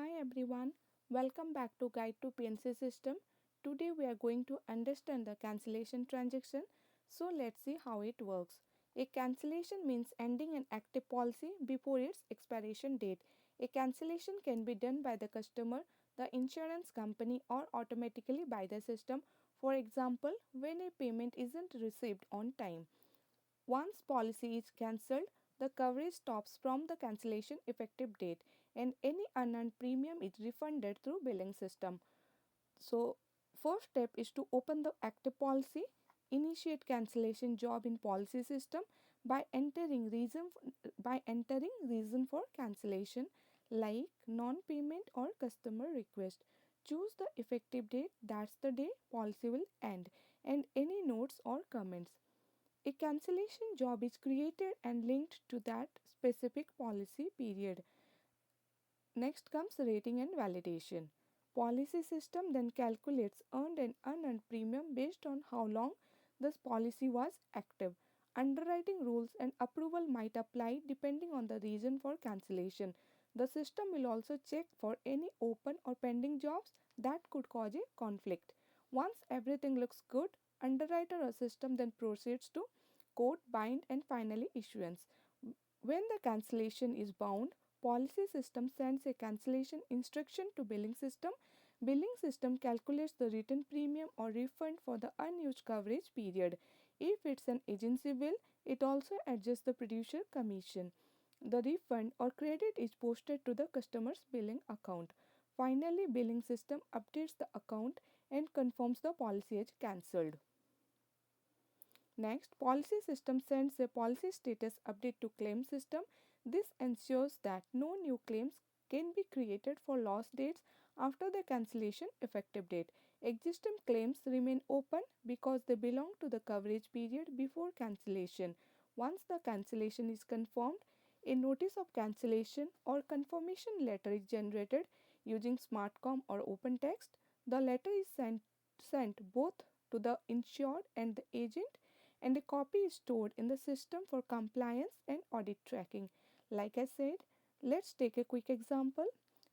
Hi everyone, welcome back to Guide to PNC System. Today we are going to understand the cancellation transaction. So let's see how it works. A cancellation means ending an active policy before its expiration date. A cancellation can be done by the customer, the insurance company, or automatically by the system. For example, when a payment isn't received on time. Once policy is cancelled, the coverage stops from the cancellation effective date and any unearned premium is refunded through billing system. So first step is to open the active policy, initiate cancellation job in policy system by entering reason for cancellation like non-payment or customer request. Choose the effective date, that's the day policy will end, and any notes or comments. A cancellation job is created and linked to that specific policy period. Next comes rating and validation. Policy system then calculates earned and unearned premium based on how long this policy was active. Underwriting rules and approval might apply depending on the reason for cancellation. The system will also check for any open or pending jobs that could cause a conflict. Once everything looks good, underwriter or system then proceeds to quote, bind, and finally issuance. When the cancellation is bound, policy system sends a cancellation instruction to billing system. Billing system calculates the written premium or refund for the unused coverage period. If it's an agency bill, it also adjusts the producer commission. The refund or credit is posted to the customer's billing account. Finally, billing system updates the account and confirms the policy is cancelled. Next, policy system sends a policy status update to claim system. This ensures that no new claims can be created for lost dates after the cancellation effective date. Existing claims remain open because they belong to the coverage period before cancellation. Once the cancellation is confirmed, a notice of cancellation or confirmation letter is generated using SmartCom or OpenText. The letter is sent both to the insured and the agent, and a copy is stored in the system for compliance and audit tracking. Like I said, let's take a quick example.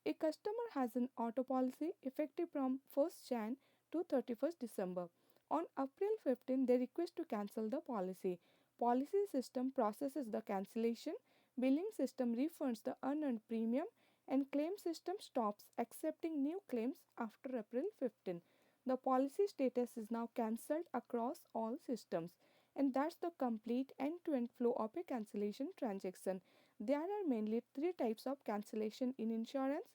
A customer has an auto policy effective from 1st Jan to 31st December. On April 15, they request to cancel the policy. Policy system processes the cancellation, billing system refunds the unearned premium, and claim system stops accepting new claims after April 15. The policy status is now cancelled across all systems, and that's the complete end-to-end flow of a cancellation transaction. There are mainly three types of cancellation in insurance.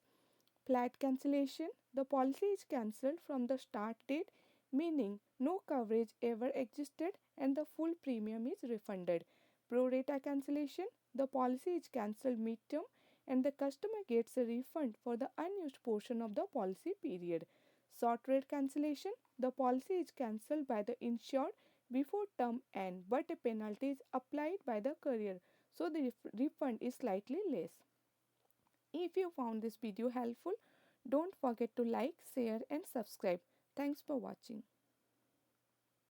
Flat cancellation: the policy is cancelled from the start date, meaning no coverage ever existed and the full premium is refunded. Pro-rata cancellation: the policy is cancelled mid-term and the customer gets a refund for the unused portion of the policy period. Short rate cancellation: the policy is cancelled by the insured before term end, but a penalty is applied by the carrier, so the refund is slightly less. If you found this video helpful, don't forget to like, share and subscribe. Thanks for watching.